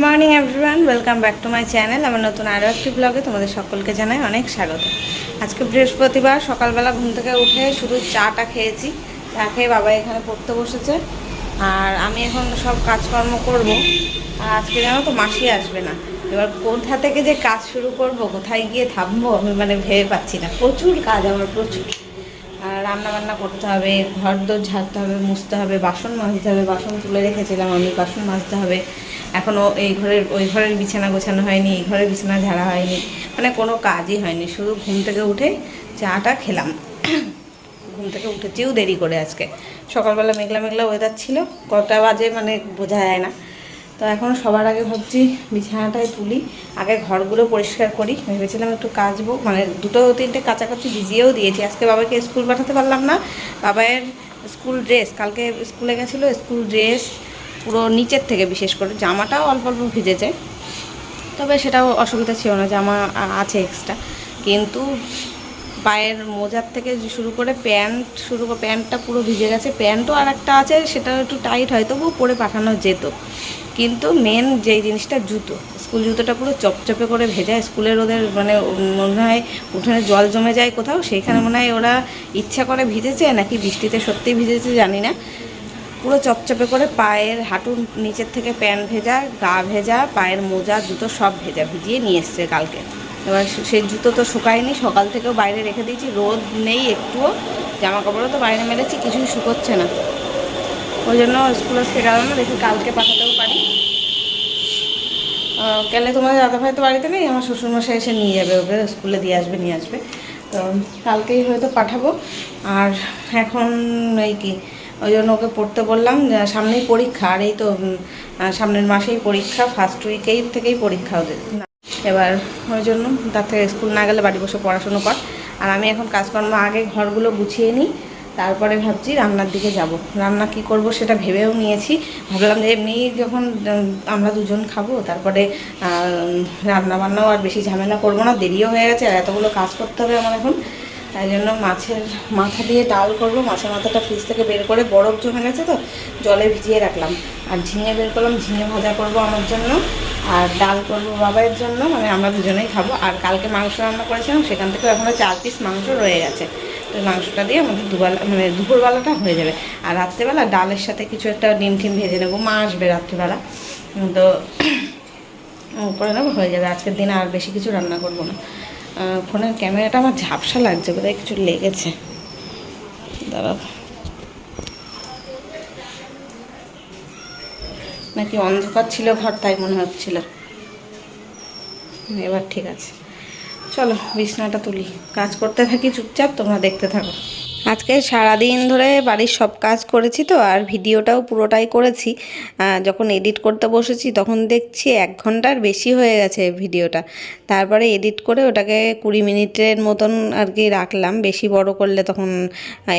Morning everyone, welcome back to my channel. আমার নতুন আরও একটি ব্লগে তোমাদের সকলকে জানাই অনেক স্বাগত। আজকে বৃহস্পতিবার, সকালবেলা ঘুম থেকে উঠে শুধু চাটা খেয়েছি। চা খেয়ে বাবা এখানে পড়তে বসেছে, আর আমি এখন সব কাজকর্ম করব। আর আজকে জানো তো মাসি আসবে না। এবার কোথা থেকে যে কাজ শুরু করব, কোথায় গিয়ে থামবো আমি ভেবে পাচ্ছি না। প্রচুর কাজ আমার, প্রচুর। আর রান্না বান্না করতে হবে, ঘর দোর ঝাড়তে হবে, মুছতে হবে, বাসন মাজতে হবে। বাসন তুলে রেখেছিলাম আমি, বাসন মাজতে হবে। এখনও এই ঘরের ওই ঘরের বিছানা গোছানো হয়নি, এই ঘরের বিছানা ঝাড়া হয়নি, কোনো কাজই হয়নি। শুধু ঘুম থেকে উঠে চাটা খেলাম। ঘুম থেকে উঠেছিও দেরি করে আজকে। সকালবেলা মেঘলা মেঘলা ওয়েদার ছিল, কটা বাজে বোঝা যায় না। তো এখন সবার আগে ভাবছি বিছানাটায় তুলি, আগে ঘরগুলো পরিষ্কার করি। ভেবেছিলাম একটু কাচবো, দুটো তিনটে কাচাকাচি ভিজিয়েও দিয়েছি। আজকে বাবাকে স্কুল পাঠাতে পারলাম না। বাবায়ের স্কুল ড্রেস, কালকে স্কুলে গেছিলো, স্কুল ড্রেস পুরো নিচের থেকে, বিশেষ করে জামাটাও অল্প অল্প ভিজেছে, তবে সেটাও অসুবিধা ছিল না, জামা আছে এক্সট্রা। কিন্তু পায়ের মোজার থেকে শুরু করে প্যান্টটা পুরো ভিজে গেছে। প্যান্টও আর একটা আছে, সেটাও একটু টাইট হয়, তবুও পরে পাঠানো যেত। কিন্তু মেন যেই জিনিসটা, জুতো, স্কুল জুতোটা পুরো চপচপে করে ভেজা। স্কুলের ওদের মনে হয় উঠোনে জল জমে যায় কোথাও, সেইখানে মনে হয় ওরা ইচ্ছা করে ভিজেছে, নাকি বৃষ্টিতে সত্যিই ভিজেছে জানি না। পুরো চপচপে করে পায়ের হাঁটুর নিচের থেকে প্যান্ট ভেজা, গা ভেজা, পায়ের মোজা, জুতো সব ভেজা, ভিজিয়ে নিয়ে এসছে কালকে। এবার সেই জুতো তো শুকায়নি, সকাল থেকেও বাইরে রেখে দিয়েছি, রোদ নেই একটুও। জামা কাপড়ও তো বাইরে মেলেছি, কিছুই শুকোচ্ছে না। ওই জন্য স্কুল আজকে গেল না, দেখি কালকে পাঠাতেও পারি। গেলে তোমাদের দাদাভাই তো বাড়িতে নেই, আমার শ্বশুরমশাই এসে নিয়ে যাবে, ওকে স্কুলে নিয়ে আসবে। তো কালকেই হয়তো পাঠাবো। আর এখন এই কি, ওই জন্য ওকে পড়তে বললাম। সামনেই পরীক্ষা, আর এই তো সামনের মাসেই পরীক্ষা, ফার্স্ট উইকেই থেকেই পরীক্ষা ওদের। এবার ওই জন্য তার থেকে স্কুল না গেলে বাড়ি বসে পড়াশুনো কর। আর আমি এখন কাজকর্ম আগে ঘরগুলো গুছিয়ে নিই, তারপরে ভাবছি রান্নার দিকে যাব। রান্না কি করব সেটা ভেবেও নিয়েছি। ভাবলাম যে এমনি যখন আমরা দুজন খাবো, তারপরে রান্না বান্নাও আর বেশি ঝামেলা করব না, দেরিও হয়ে গেছে, আর এতগুলো কাজ করতে হবে আমার এখন। তাই জন্য মাছের মাথা দিয়ে ডাল করব। মাছের মাথাটা ফ্রিজ থেকে বের করে, বরফ জমে গেছে তো, জলে ভিজিয়ে রাখলাম। আর ঝিঙে বের করলাম, ঝিঙে ভাজা করব আমার জন্য, আর ডাল করব বাবাইয়ের জন্য, আমরা দুজনেই খাবো। আর কালকে মাংস রান্না করেছিলাম, সেখান থেকে এখনও 4 পিস মাংস রয়ে গেছে। তো মাংসটা দিয়ে আমাদের দুপুরবেলাটা হয়ে যাবে। আর রাত্রেবেলা ডালের সাথে কিছু একটা ডিম টিম ভেজে নেবো, মা আসবে রাত্রিবেলা, তো করে নেবো, হয়ে যাবে। আজকের দিনে আর বেশি কিছু রান্না করবো না। ফোনের ক্যামেরাটা আমার ঝাপসা লাগছে, বোধহয় কিছু লেগেছে, দাঁড়াও। নাকি অন্ধকার ছিল ঘর, তাই মনে হচ্ছিল। এবার ঠিক আছে, চলো বিছনাটা তুলি, কাজ করতে থাকি চুপচাপ, তোমরা দেখতে থাকো। আজকে সারাদিন ধরে বাড়ির সব কাজ করেছি তো, আর ভিডিওটাও পুরোটাই করেছি। যখন এডিট করতে বসেছি তখন দেখছি 1 ঘন্টার বেশি হয়ে গেছে ভিডিওটা। তারপরে এডিট করে ওটাকে 20 মিনিটের মতন আর কি রাখলাম। বেশি বড় করলে তখন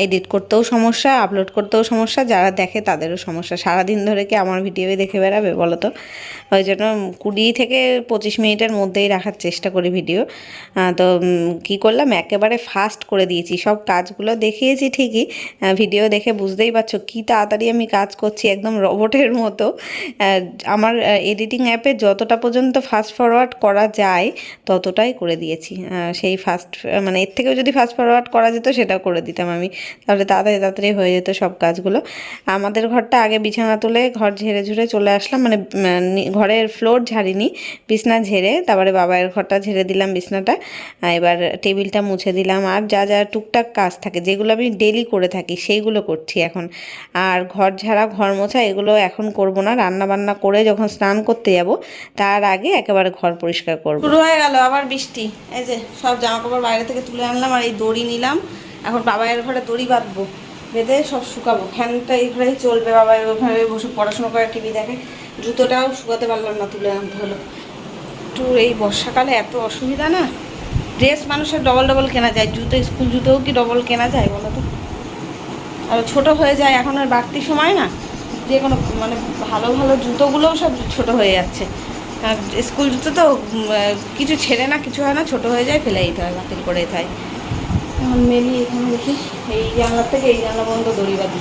এডিট করতেও সমস্যা, আপলোড করতেও সমস্যা, যারা দেখে তাদেরও সমস্যা। সারাদিন ধরে কি আমার ভিডিও দেখে বেড়াবে বলো তো? ওই জন্য 20 থেকে 25 মিনিটের মধ্যেই রাখার চেষ্টা করি ভিডিও। তো কী করলাম, একেবারে ফাস্ট করে দিয়েছি। সব কাজগুলো দেখিয়েছি ঠিকই, ভিডিও দেখে বুঝতেই পারছো কী তাড়াতাড়ি আমি কাজ করছি, একদম রোবটের মতো। আমার এডিটিং অ্যাপে যতটা পর্যন্ত ফাস্ট ফরওয়ার্ড করা যায় ততটাই করে দিয়েছি। সেই এর থেকেও যদি ফাস্ট ফরওয়ার্ড করা যেত সেটাও করে দিতাম আমি, তাহলে তাড়াতাড়ি তাড়াতাড়ি হয়ে যেত সব কাজগুলো। আমাদের ঘরটা আগে বিছানা তুলে ঘর ঝেড়ে ঝুড়ে চলে আসলাম, ঘরের ফ্লোর ঝাড়িনি, বিছনা ঝেড়ে তারপরে বাবার ঘরটা ঝেড়ে দিলাম বিছনাটা। এবার টেবিলটা মুছে দিলাম, আর যা যা টুকটাক কাজ থাকে যেগুলো আমি ডেলি করে থাকি সেইগুলো করছি এখন। আর ঘর ঝাড়া, ঘর মোছা এগুলো এখন করব না, রান্না বান্না করে যখন স্নান করতে যাব তার আগে একেবারে ঘর পরিষ্কার করব। শুরু হয়ে গেল আবার বৃষ্টি। এই যে সব জামা কাপড় বাইরে থেকে তুলে আনলাম, আর এই দড়ি নিলাম। এখন বাবাইয়ের ঘরে দড়ি বাঁধবো, বেঁধে সব শুকাবো। ফ্যানটা এই ঘরেই চলবে, বাবাই ওখানে বসে পড়াশোনা করে, টিভি দেখে। জুতোটাও শুকাতে পারলাম না, তুলে আনতে হলো। একটু এই বর্ষাকালে এত অসুবিধা না, ড্রেস মানুষের ডবল ডবল কেনা যায়, জুতো স্কুল জুতোও কি ডবল কেনা যায় বলো তো? আর ছোটো হয়ে যায় এখন, আর বাড়তি সময় না, যে কোনো ভালো ভালো জুতোগুলোও সব ছোট হয়ে যাচ্ছে। আর স্কুল জুতো তো কিছু ছেড়ে না, কিছু হয় না, ছোট হয়ে যায়, ফেলে দিতে হয়, বাতিল করে দিতে হয়। এখন মেলি এখানে দেখি, এই জানলার থেকে এই জানলা পর্যন্ত দড়ি বাঁধি,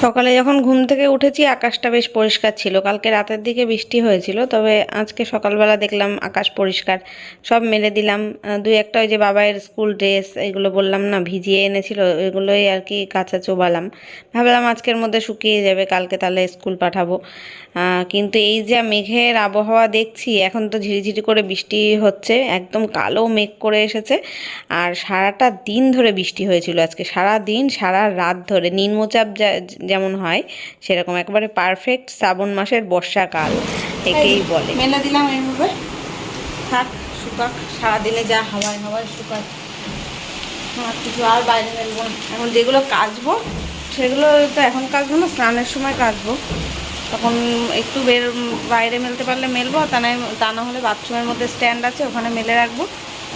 সকালে যখন ঘুম থেকে উঠেছি আকাশটা বেশ পরিষ্কার ছিল। কালকে রাতের দিকে বৃষ্টি হয়েছিল, তবে আজকে সকালবেলা দেখলাম আকাশ পরিষ্কার। সব মেলে দিলাম। দুই একটা ওই যে বাবাইয়ের স্কুল ড্রেস এগুলো বললাম না ভিজিয়ে এনেছিল, এগুলোই আর কি কাঁচা চোবালাম। ভাবলাম আজকের মধ্যে শুকিয়ে যাবে, কালকে তাহলে স্কুল পাঠাবো। কিন্তু এই যে মেঘের আবহাওয়া দেখছি, এখন তো ঝিরিঝিরি করে বৃষ্টি হচ্ছে, একদম কালো মেঘ করে এসেছে। আর সারাটা দিন ধরে বৃষ্টি হয়েছিল আজকে, সারা দিন সারা রাত ধরে নিম্নচাপ যেমন হয় সেরকম, একবারে পারফেক্ট শ্রাবণ মাসের বর্ষাকাল একেই বলে। মেলে দিলাম এইভাবে, থাক শুকাক, সারাদিনে যা হাওয়ায় হাওয়ায় শুকাক, আর কিছু আর বাইরে মেলবো না। এখন যেগুলো কাচবো সেগুলো তো এখন কাচবো না, স্নানের সময় কাচবো। তখন একটু বাইরে মেলতে পারলে মেলবো, তা না হলে বাথরুমের মধ্যে স্ট্যান্ড আছে ওখানে মেলে রাখবো।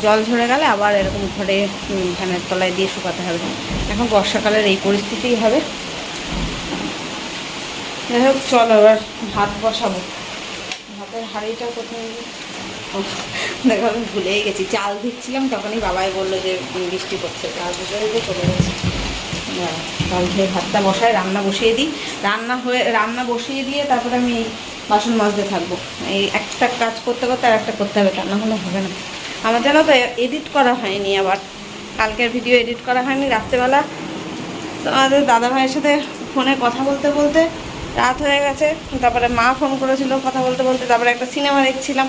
জল ঝরে গেলে আবার এরকম ঘরে ফ্যানের তলায় দিয়ে শুকাতে হবে। এখন বর্ষাকালের এই পরিস্থিতিই হবে। যাই হোক চলো এবার ভাত বসাবো। ভাতের হাঁড়িটা কোথায় দেখো আমি ভুলেই গেছি, চাল দিচ্ছিলাম তখনই বাবাই বললো যে বৃষ্টি করছে, চাল দিতে চলে গেছে। চাল ধুয়ে ভাতটা বসাই, রান্না বসিয়ে দিই। রান্না বসিয়ে দিয়ে তারপরে আমি বাসন মাজতে থাকবো। এই একটা কাজ করতে করতে আর একটা করতে হবে, তা না হলে হবে না। আমার জানো তো এডিট করা হয়নি, আবার কালকের ভিডিও এডিট করা হয়নি। রাত্রেবেলা তোমাদের দাদাভাইয়ের সাথে ফোনে কথা বলতে বলতে রাত হয়ে গেছে। তারপরে মা ফোন করেছিল, কথা বলতে বলতে তারপরে একটা সিনেমা দেখছিলাম।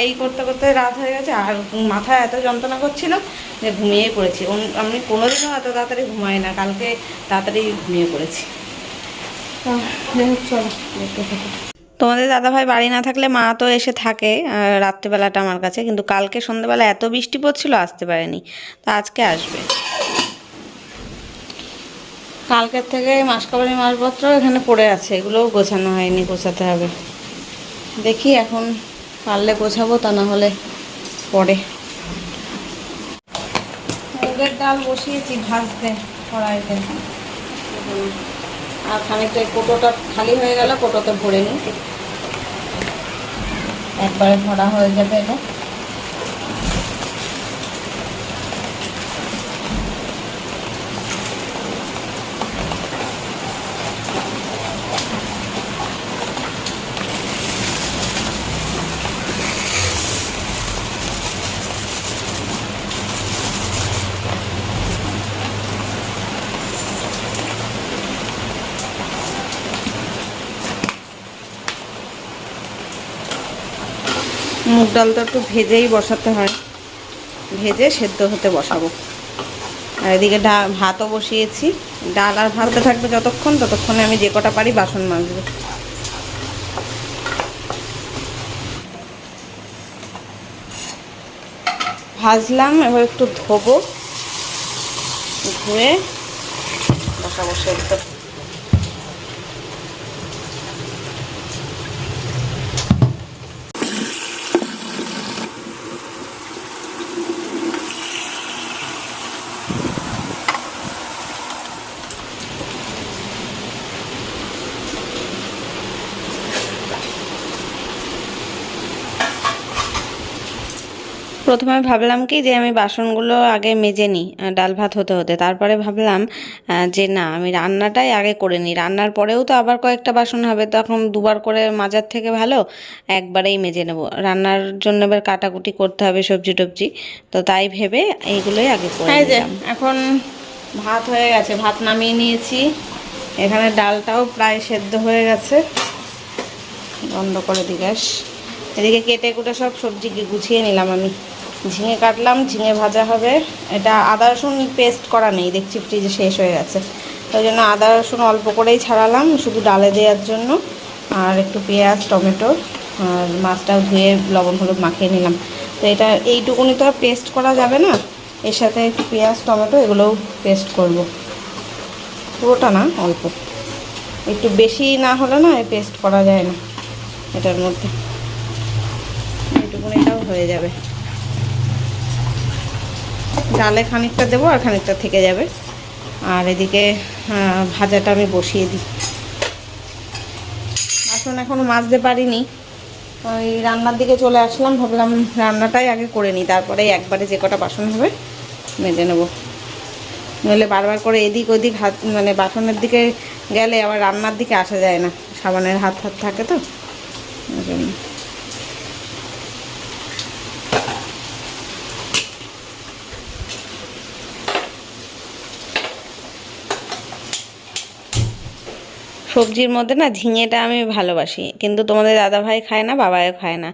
এই করতে করতে রাত হয়ে গেছে, আর মাথা এত যন্ত্রণা করছিল যে ঘুমিয়ে পড়েছি। আমি কোনোদিনও এত তাড়াতাড়ি ঘুমাই না, কালকে তাড়াতাড়ি ঘুমিয়ে পড়েছি। চলো দেখতে থাকি। তোমাদের দাদাভাই বাড়ি না থাকলে মা তো এসে থাকে রাত্রিবেলাটা আমার কাছে, কিন্তু কালকে সন্ধ্যাবেলা এত বৃষ্টি পড়ছিল আসতে পারেনি, তা আজকে আসবে। কালকের থেকে মাসকাবারি মালপত্র এখানে পড়ে আছে, এগুলোও গোছানো হয়নি, গোছাতে হবে। দেখি এখন পারলে গোছাবো, তা না হলে পরে। মুগের ডাল বসিয়েছি ভাজতে কড়াইতে, আর খানিকটা কোটোটা খালি হয়ে গেল, কোটোতে ভরে নিই, একবারে ভরা হয়ে যাবে এটা। মুগ ডাল তো একটু ভেজেই বসাতে হয়, ভেজে সেদ্ধ হতে বসাবো। আর এদিকে ভাতও বসিয়েছি, ডাল আর ভাতটা থাকবে ততক্ষণে আমি যে কটা পারি বাসন মাজবো। ভাজলাম, এবার একটু ধোবো, ধুয়ে বসাবো সেদ্ধ। প্রথমে ভাবলাম কি যে আমি বাসনগুলো আগে মেজে নিই ডাল ভাত হতে হতে, তারপরে ভাবলাম যে না আমি রান্নাটাই আগে করে নিই, রান্নার পরেও তো আবার কয়েকটা বাসন হবে, তখন দুবার করে মাজার থেকে ভালো একবারেই মেজে নেব। রান্নার জন্য এবার কাটাকুটি করতে হবে সবজি টবজি, তো তাই ভেবে এইগুলোই আগে করে নিলাম। এখন ভাত হয়ে গেছে, ভাত নামিয়ে নিয়েছি। এখানে ডালটাও প্রায় সেদ্ধ হয়ে গেছে, বন্ধ করে দিই গ্যাস। এদিকে কেটে কুটে সব সবজি গুছিয়ে নিলাম আমি। ঝিঙে কাটলাম, ঝিঙে ভাজা হবে। এটা আদা রসুন পেস্ট করা নেই, দেখছি ফ্রিজে শেষ হয়ে গেছে, ওই জন্য আদা রসুন অল্প করেই ছাড়ালাম শুধু ডালে দেওয়ার জন্য। আর একটু পেঁয়াজ টমেটো আর মাছটাও ধুয়ে লবণ হলুদ মাখিয়ে নিলাম। তো এটা এইটুকুনি তো আর পেস্ট করা যাবে না, এর সাথে একটু পেঁয়াজ টমেটো এগুলোও পেস্ট করব, পুরোটা না অল্প, একটু বেশি না হলে না পেস্ট করা যায় না এটার মধ্যে। এইটুকুনিটাও হয়ে যাবে, ডালে খানিকটা দেবো আর খানিকটা থেকে যাবে। আর এদিকে ভাজাটা আমি বসিয়ে দিই। বাসন এখনও মাজতে পারিনি, ওই রান্নার দিকে চলে আসলাম, ভাবলাম রান্নাটাই আগে করে নিই, তারপরে একবারে যে কটা বাসন হবে মেজে নেব। নইলে বারবার করে এদিক ওদিক হাত মানে বাসনের দিকে গেলে আবার রান্নার দিকে আসা যায় না, সাবানের হাত থাকে তো ওই জন্য। সবজির মধ্যে না ঝিঙেটা আমি ভালোবাসি, কিন্তু তোমাদের দাদাভাই খায় না, বাবাও খায় না।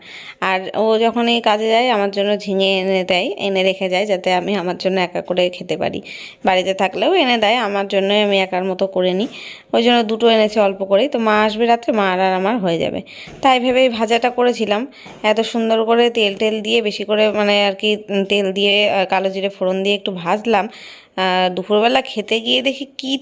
আর ও যখন এই কাজে যায় আমার জন্য ঝিঙে এনে দেয়, এনে রেখে যায় যাতে আমি আমার জন্য একা করে খেতে পারি। বাড়িতে থাকলেও এনে দেয়, আমার জন্যই আমি একার মতো করে নিই। ওই জন্য দুটো এনেছে অল্প করেই, তো মা আসবে রাত্রে, মা আর আমার হয়ে যাবে। তাই ভেবেই ভাজাটা করেছিলাম, এত সুন্দর করে তেল টেল দিয়ে বেশি করে মানে আর কি তেল দিয়ে কালো জিরে ফোড়ন দিয়ে একটু ভাজলাম। দুপুরবেলা খেতে গিয়ে দেখি কী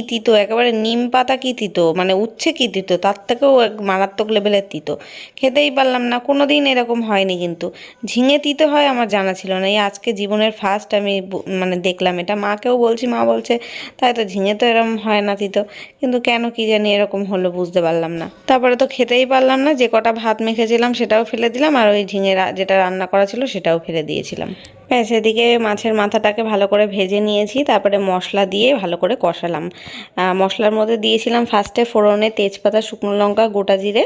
তিতো, একেবারে নিম পাতা কী তিতো, মানে উচ্ছে কী তিতো, তার থেকেও মারাত্মক লেভেলের তিতো। খেতেই পারলাম না, কোনো দিন এরকম হয়নি, কিন্তু ঝিঙে তিতো হয় আমার জানা ছিল না। এই আজকে জীবনের ফার্স্ট আমি মানে দেখলাম এটা। মাকেও বলছি, মা বলছে তাই তো, ঝিঙে তো এরকম হয় না তিতো, কিন্তু কেন কি জানি এরকম হলো বুঝতে পারলাম না। তারপরে তো খেতেই পারলাম না, যে কটা ভাত মেখেছিলাম সেটাও ফেলে দিলাম, আর ওই ঝিঙে যেটা রান্না করা ছিল সেটাও ফেলে দিয়েছিলাম। ব্যাস, এদিকে মাছের মাথাটাকে ভালো করে ভেজে নিয়েছি, তারপরে মশলা দিয়ে ভালো করে কষালাম। মশলার মধ্যে দিয়েছিলাম ফার্স্টে ফোড়নে তেজপাতা, শুকনো লঙ্কা, গোটা জিরে,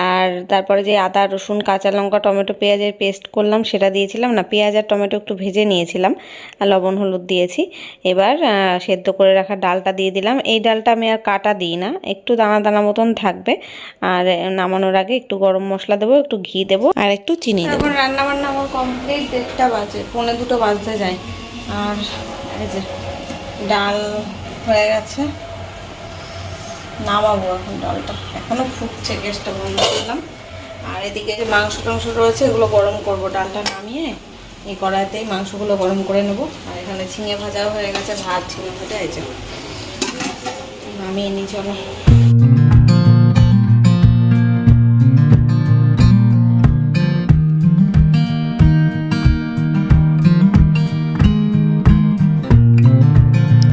আর তারপরে যে আদা রসুন কাঁচা লঙ্কা টমেটো পেঁয়াজের পেস্ট করলাম সেটা দিয়েছিলাম। না, পেঁয়াজ আর টমেটো একটু ভেজে নিয়েছিলাম, আর লবণ হলুদ দিয়েছি। এবার সেদ্ধ করে রাখা ডালটা দিয়ে দিলাম। এই ডালটা আমি আর কাটা দিই না, একটু দানা দানা মতন থাকবে। আর নামানোর আগে একটু গরম মশলা দেবো, একটু ঘি দেবো, আর একটু চিনি দেবো। এখন রান্না বান্না আমার কমপ্লিট, 1টা বাজে, 1:45 বাজতে যায়। আর এই যে ডাল হয়ে গেছে, নামাবো এখন ডালটা, এখনো ফুটছে, গ্যাসটা বন্ধ করলাম। আর এদিকে যে মাংস টাংস রয়েছে এগুলো গরম করব, ডালটা নামিয়ে এই কড়াইতেই মাংসগুলো গরম করে নেব। আর এখানে ঝিঙে ভাজাও হয়ে গেছে, ভাত ঝিঙে ভাজা, এই যে নামিয়ে নিই, চলো।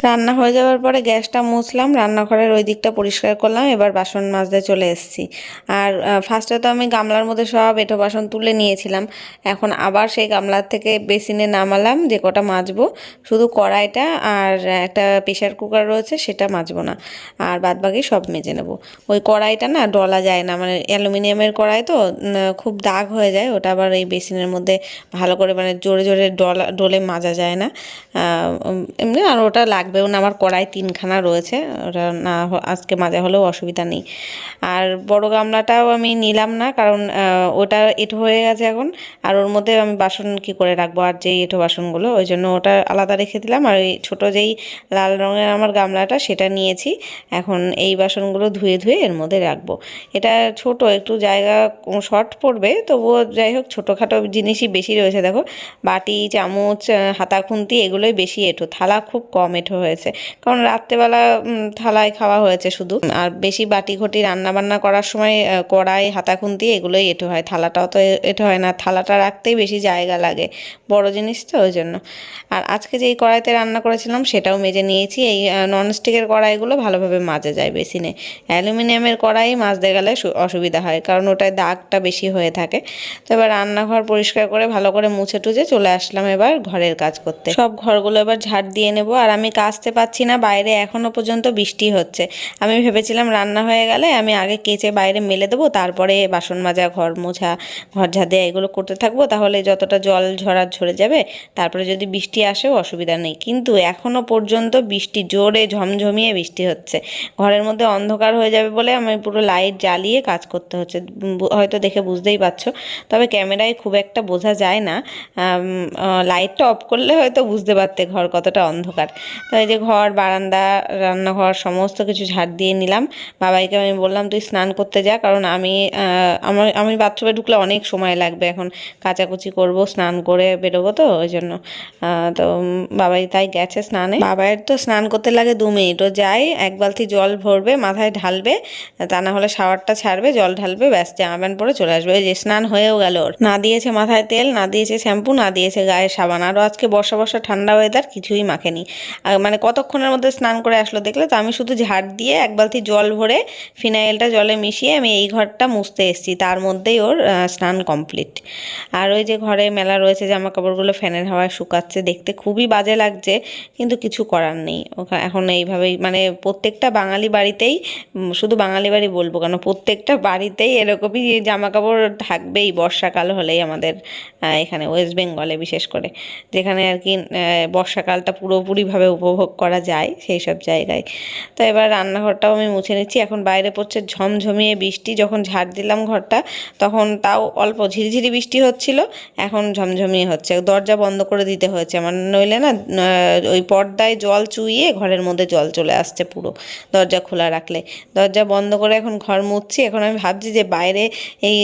রান্না হয়ে যাওয়ার পরে গ্যাসটা মুছলাম, রান্নাঘরের ওই দিকটা পরিষ্কার করলাম, এবার বাসন মাজতে চলে এসেছি। আর ফার্স্টে তো আমি গামলার মধ্যে সব এঁটো বাসন তুলে নিয়েছিলাম, এখন আবার সেই গামলার থেকে বেসিনে নামালাম যে কটা মাজবো, শুধু কড়াইটা আর একটা প্রেশার কুকার রয়েছে সেটা মাজবো না, আর বাদবাকি সব মেজে নেব। ওই কড়াইটা না ডলা যায় না, মানে অ্যালুমিনিয়ামের কড়াই তো খুব দাগ হয়ে যায়, ওটা আবার এই বেসিনের মধ্যে ভালো করে মানে জোরে জোরে ডলে মাজা যায় না। এমনি আর ওটা লাগবেও না, আমার কড়াই 3খানা রয়েছে, ওটা না আজকে মাজা হলেও অসুবিধা নেই। আর বড় গামলাটাও আমি নিলাম না, কারণ ওটা এঁটো হয়ে গেছে এখন, আর ওর মধ্যে আমি বাসন কি করে রাখবো, আর যেই এঁটো বাসনগুলো, ওই জন্য ওটা আলাদা রেখে দিলাম। আর ওই ছোটো যেই লাল রঙের আমার গামলাটা সেটা নিয়েছি, এখন এই বাসনগুলো ধুয়ে ধুয়ে এর মধ্যে রাখবো। এটা ছোট, একটু জায়গা শর্ট পড়বে, তবুও যাই হোক ছোটোখাটো জিনিসই বেশি রয়েছে। দেখো, বাটি চামচ হাতা খুন্তি এগুলোই বেশি এঁটো, থালা খুব কম এঁটো হয়েছে, কারণ রাত্রেবেলা থালায় খাওয়া হয়েছে শুধু। আর বেশি বাটি ঘটি রান্না বান্না করার সময় কড়াই হাতা খুন্তি এগুলোই এঁটো হয়, থালাটাও তো এঁটো হয় না, থালাটা রাখতেই বেশি জায়গা লাগে, বড় জিনিস তো ওই জন্য। আর আজকে যেই কড়াইতে রান্না করেছিলাম সেটাও মেজে নিয়েছি। এই ননস্টিকের কড়াইগুলো ভালোভাবে মাজা যায় বেসিনে, অ্যালুমিনিয়ামের কড়াই মাজতে গেলে অসুবিধা হয়, কারণ ওটায় দাগটা বেশি হয়ে থাকে। তো এবার রান্নাঘর পরিষ্কার করে ভালো করে মুছে টুছে চলে আসলাম এবার ঘরের কাজ করতে। সব ঘরগুলো এবার ঝাড় দিয়ে নেব। আর আমি কাচতে পারছি না, বাইরে এখনো পর্যন্ত বৃষ্টি হচ্ছে। আমি ভেবেছিলাম রান্না হয়ে গেলে আমি আগে কেচে বাইরে মেলে দেবো, তারপরে বাসন মাজা, ঘর মোছা, ঘর ঝাড় দেওয়া এগুলো করতে থাকবো, তাহলে যতটা জল ঝরে যাবে, তারপরে যদি বৃষ্টি আসেও অসুবিধা নেই। কিন্তু এখনো পর্যন্ত বৃষ্টি, জোরে ঝমঝমিয়ে বৃষ্টি হচ্ছে। ঘরের মধ্যে অন্ধকার হয়ে যাবে বলে আমি পুরো লাইট জ্বালিয়ে কাজ করতে হচ্ছে, হয়তো দেখে বুঝতেই পারছো। তবে ক্যামেরায় খুব একটা বোঝা যায় না, লাইটটা অফ করলে হয়তো বুঝতে পারতে ঘর কতটা অন্ধকার। তো এই যে ঘর, বারান্দা, রান্নাঘর সমস্ত কিছু ঝাড় দিয়ে নিলাম। বাবাইকে আমি বললাম তুই স্নান করতে যা, কারণ আমি বাথরুমে ঢুকলে অনেক সময় লাগবে, এখন কাচাকুচি করব, স্নান করে বেরোবো, তো ওই জন্য। তো বাবাই তাই গেছে স্নানে। বাবাইয়ের তো স্নান করতে লাগে 2 মিনিট, ও যায় 1 বালতি জল ভরবে, মাথায় ঢালবে, তা না হলে শাওয়ারটা ছাড়বে, জল ঢালবে, ব্যাস জামা প্যান্ট পরে চলে আসবে। ওই যে স্নান হয়েও গেল ওর। না দিয়েছে মাথায় তেল, না দিয়েছে শ্যাম্পু, না দিয়েছে গায়ে সাবান, আরও আজকে বর্ষা ঠান্ডা ওয়েদার, কিছুই মাখেনি। মানে মানে কতক্ষণের মধ্যে স্নান করে আসলো দেখলে তো। আমি শুধু ঝাড় দিয়ে এক বালতি জল ভরে ফিনাইলটা জলে মিশিয়ে আমি এই ঘরটা মুছতে এসেছি, তার মধ্যেই ওর স্নান কমপ্লিট। আর ওই যে ঘরে মেলা রয়েছে, জামা কাপড়গুলো ফ্যানের হাওয়ায় শুকাচ্ছে, দেখতে খুবই বাজে লাগছে, কিন্তু কিছু করার নেই। এখন এইভাবেই মানে প্রত্যেকটা বাঙালি বাড়িতেই, শুধু বাঙালি বাড়ি বলবো কেন, প্রত্যেকটা বাড়িতেই এরকমই জামা কাপড় থাকবেই বর্ষাকাল হলেই আমাদের এখানে ওয়েস্ট বেঙ্গলে বিশেষ করে, যেখানে আর কি বর্ষাকালটা পুরোপুরিভাবে উপভোগ করা যায় সেই সব জায়গায়। তো এবার রান্নাঘরটাও আমি মুছে নিচ্ছি। এখন বাইরে পড়ছে ঝমঝমিয়ে বৃষ্টি, যখন ঝাড় দিলাম ঘরটা তখন তাও অল্প ঝিরিঝিরি বৃষ্টি হচ্ছিল, এখন ঝমঝমিয়ে হচ্ছে। দরজা বন্ধ করে দিতে হয়েছে আমার, নইলে না ওই পর্দায় জল চুইয়ে ঘরের মধ্যে জল চলে আসছে পুরো দরজা খোলা রাখলে। দরজা বন্ধ করে এখন ঘর মুছছি। এখন আমি ভাবছি যে বাইরে এই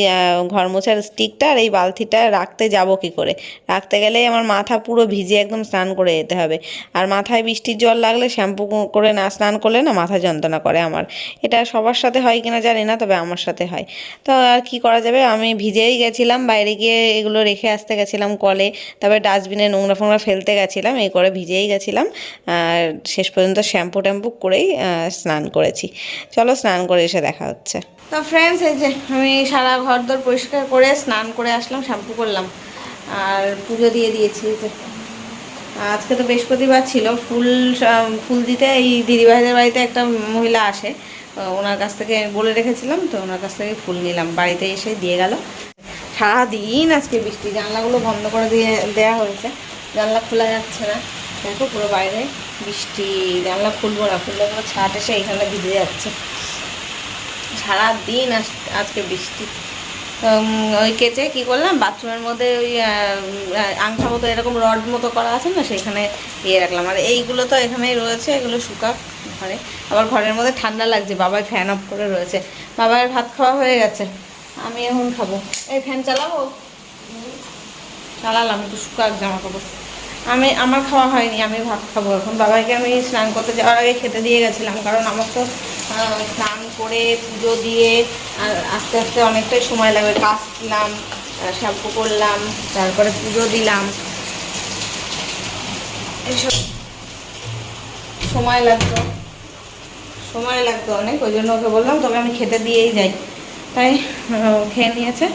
ঘর মোছার স্টিকটা আর এই বালতিটা রাখতে যাব কি করে। রাখতে গেলেই আমার মাথা পুরো ভিজে একদম স্নান করে যেতে হবে, আর মাথায় বৃষ্টির জল লাগলে শ্যাম্পু করে না স্নান করলে না মাথা যন্ত্রণা করে আমার। এটা সবার সাথে হয় কিনা জানি না, তবে আমার সাথে হয়। তো আর কি করা যাবে, আমি ভিজেই গেছিলাম, বাইরে গিয়ে এগুলো রেখে আসতে গেছিলাম কলে, তারপরে ডাস্টবিনে নোংরা ফোংরা ফেলতে গেছিলাম, এই করে ভিজেই গেছিলাম। আর শেষ পর্যন্ত শ্যাম্পু ট্যাম্পু করেই স্নান করেছি। চলো স্নান করে এসে দেখা হচ্ছে। তো ফ্রেন্ডস, এই যে আমি সারা ঘর দর পরিষ্কার করে স্নান করে আসলাম, শ্যাম্পু করলাম আর পুজো দিয়ে দিয়েছি। যে আজকে তো বৃহস্পতিবার ছিল, ফুল দিতে এই দিদিভাইদের বাড়িতে একটা মহিলা আসে, ওনার কাছ থেকে বলে রেখেছিলাম, তো ওনার কাছ থেকে ফুল নিলাম, বাড়িতে এসে দিয়ে গেল। সারাদিন আজকে বৃষ্টি, জানলাগুলো বন্ধ করে দেওয়া হয়েছে, জানলা খোলা যাচ্ছে না, দেখো পুরো বাইরে বৃষ্টি। জানলা খুলবো না, খুললে পুরো ছাট এসে এখানে ভিজে যাচ্ছে। সারাদিন আজকে বৃষ্টি। ওই কেচে কী করলাম, বাথরুমের মধ্যে ওই আংটা মতো এরকম রড মতো করা আছে না, সেখানে দিয়ে রাখলাম। আর এইগুলো তো এখানেই রয়েছে, এগুলো শুকাক ঘরে। আবার ঘরের মধ্যে ঠান্ডা লাগছে, বাবাই ফ্যান অফ করে রয়েছে। বাবার ভাত খাওয়া হয়ে গেছে, আমি এখন খাবো। এই ফ্যান চালাবো, চালালাম, একটু শুকাক জামা কাপড়। আমার খাওয়া হয়নি, আমি ভাত খাবো এখন। বাবাকে আমি স্নান করতে যাওয়ার আগে খেতে দিয়ে গেছিলাম, কারণ আমার তো স্নান করে পুজো দিয়ে আর আস্তে আস্তে অনেকটাই সময় লাগবে। কাচলাম, শ্যাম্পু করলাম, তারপরে পুজো দিলাম, এইসব সময় লাগতো অনেক, ওই জন্য ওকে বললাম তবে আমি খেতে দিয়েই যাই। তাই খেয়ে নিয়েছে,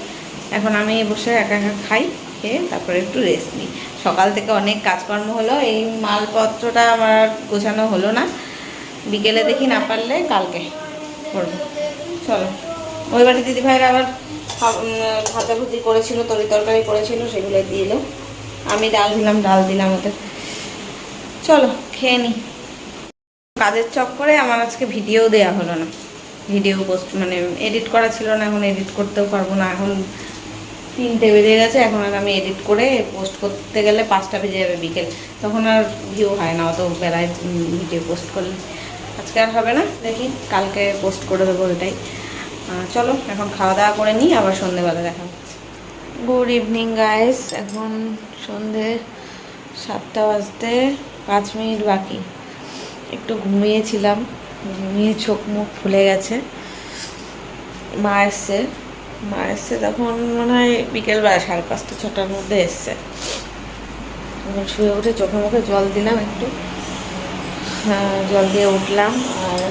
এখন আমি বসে একা একা খাই, খেয়ে তারপরে একটু রেস্ট নিই। সকাল থেকে অনেক কাজকর্ম হলো, এই মালপত্রটা আমার গোছানো হলো না, বিকেলে দেখি, না পারলে কালকে করবো। চলো, ওই বাড়ি দিদিভাইরা আবার ভাজাভুজি করেছিল, তরকারি করেছিল, সেগুলো দিয়ে এলো। আমি ডাল দিলাম ওদের। চলো খেয়ে নিই। কাজের চক্করে আমার আজকে ভিডিও দেওয়া হলো না, ভিডিও পোস্ট মানে এডিট করা ছিল না, এখন এডিট করতেও পারবো না। এখন 3টে বেজে গেছে, এখন আর আমি এডিট করে পোস্ট করতে গেলে 5টা বেজে যাবে বিকেল, তখন আর ভিউ হয় না অত বেলায় ভিডিও পোস্ট করলে। আজকে আর হবে না, দেখি কালকে পোস্ট করে দেবো ওইটাই। চলো এখন খাওয়া দাওয়া করে নিই, আবার সন্ধেবেলা দেখা হচ্ছে। গুড ইভিনিং গাইস, এখন সন্ধে 7টা বাজতে 5 মিনিট বাকি। একটু ঘুমিয়েছিলাম, ঘুমিয়ে চোখ মুখ ফুলে গেছে। মা এসছে তখন মনে হয় বিকেলবেলা 5:30 6টার মধ্যে এসছে। এখন শুয়ে উঠে চোখে মুখে জল দিলাম, একটু জল দিয়ে উঠলাম। আর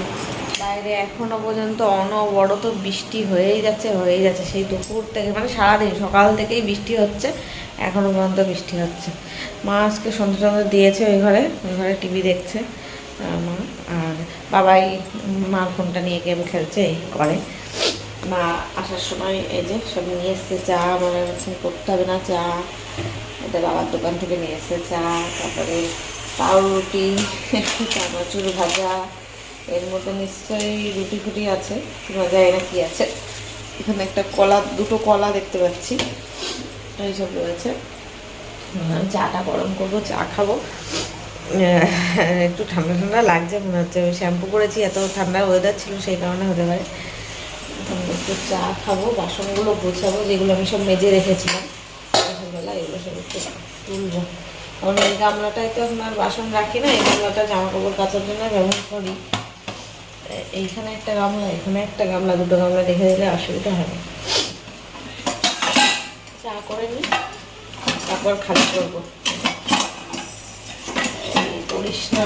বাইরে এখনও পর্যন্ত অনবরত বৃষ্টি হয়েই যাচ্ছে সেই দুপুর থেকে, মানে সারাদিন সকাল থেকেই বৃষ্টি হচ্ছে, এখনও পর্যন্ত বৃষ্টি হচ্ছে। মা আজকে সন্ধ্যে দিয়েছে, ওই ঘরে টিভি দেখছে মা, আর বাবাই মার ফোনটা নিয়ে গেম খেলছে করে। মা আসার সময় এই যে সব নিয়ে এসছে, চা, মানে ফোন করতে হবে না, চা এটা বাবার দোকান থেকে নিয়ে এসছে চা, তারপরে পাউরুটি, চানাচুর ভাজা, এর মধ্যে নিশ্চয়ই রুটি ফুটি আছে, শোনা যায় না কি আছে। এখানে একটা কলা, 2টো কলা দেখতে পাচ্ছি, এইসব রয়েছে। চাটা গরম করবো, চা খাবো। একটু ঠান্ডা ঠান্ডা লাগছে মনে হচ্ছে, আমি শ্যাম্পু করেছি, এত ঠান্ডা ওয়েদার ছিল সেই কারণে হতে পারে। একটু চা খাবো, বাসনগুলো গোছাবো, যেগুলো আমি সব মেজে রেখেছিলাম সকালবেলা, এগুলো সব একটু তুলবো। কারণ এই গামলাটায় তো আপনার বাসন রাখি না, এই গামলাটা জামা কাপড় কাচার জন্য ব্যবহার করি। এইখানে একটা গামলা, এখানে একটা গামলা, 2টো গামলা রেখে দিলে অসুবিধা হবে। চা করে নিই, তারপর খালি করবো। করিস না।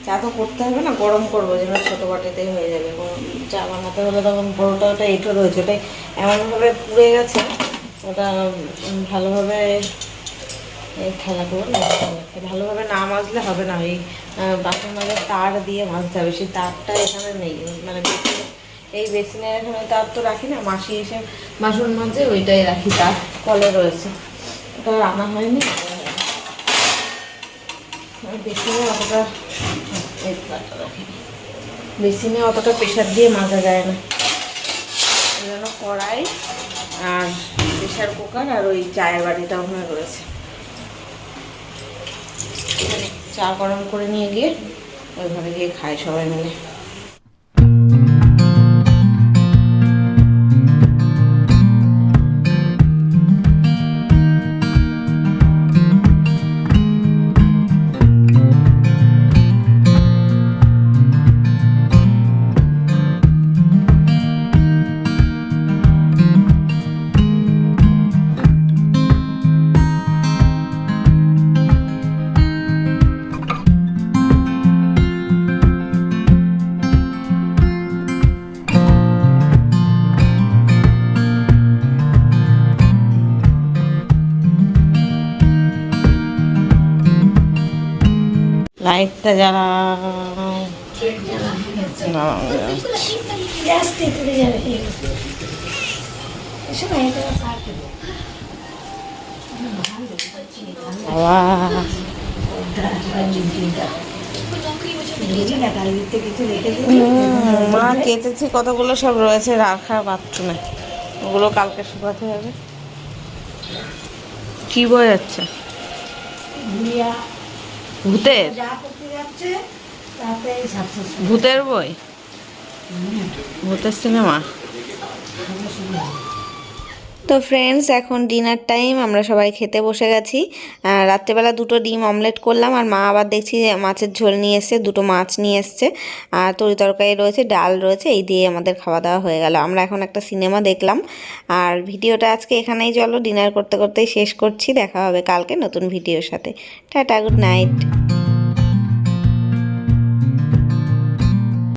চা তো করতে হবে না, গরম করবো, যেন ছোটো বাটিতেই হয়ে যাবে। চা বানাতে হলে তখন বড়োটা ওটা এঁটো রয়েছে, ওটাই এমনভাবে পুড়ে গেছে, ওটা ভালোভাবে খেলাগুলো ভালোভাবে না মাজলে হবে না। ওই বাসন মাজার তার দিয়ে মাজতে হবে, সেই তারটা এখানে নেই, মানে এই বেসিনের এখানে তার তো রাখি না, মাসি এসে বাসন মাজে ওইটাই রাখি, তার কলে রয়েছে, ওটা রান্না হয়নি। বেসিনে অতটা বেসিনে অতটা প্রেশার দিয়ে মাজা যায় না, ওই জন্য কড়াই আর প্রেশার কুকার আর ওই চায়ের বাটিটা ওখানে রয়েছে। চা গরম করে নিয়ে গিয়ে ওইভাবে গিয়ে খাই সবাই মিলে। লাইটটা জ্বালা মা কেটেছি কতগুলো, সব রয়েছে রাখা বাথরুমে, ওগুলো কালকে শুকাতে হবে। কি বই যাচ্ছে? ভূতের ভূতের বই, ভূতের সিনেমা। তো ফ্রেন্ডস, এখন ডিনার টাইম, আমরা সবাই খেতে বসে গেছি। রাত্রেবেলা 2টো ডিম অমলেট করলাম, আর মা আবার দেখছি মাছের ঝোল নিয়ে এসছে, 2টো মাছ নিয়ে এসছে, আর তরি তরকারি রয়েছে, ডাল রয়েছে, এই দিয়ে আমাদের খাওয়া দাওয়া হয়ে গেল। আমরা এখন একটা সিনেমা দেখলাম, আর ভিডিওটা আজকে এখানেই, চলো ডিনার করতে করতেই শেষ করছি। দেখা হবে কালকে নতুন ভিডিওর সাথে। Tata, good night.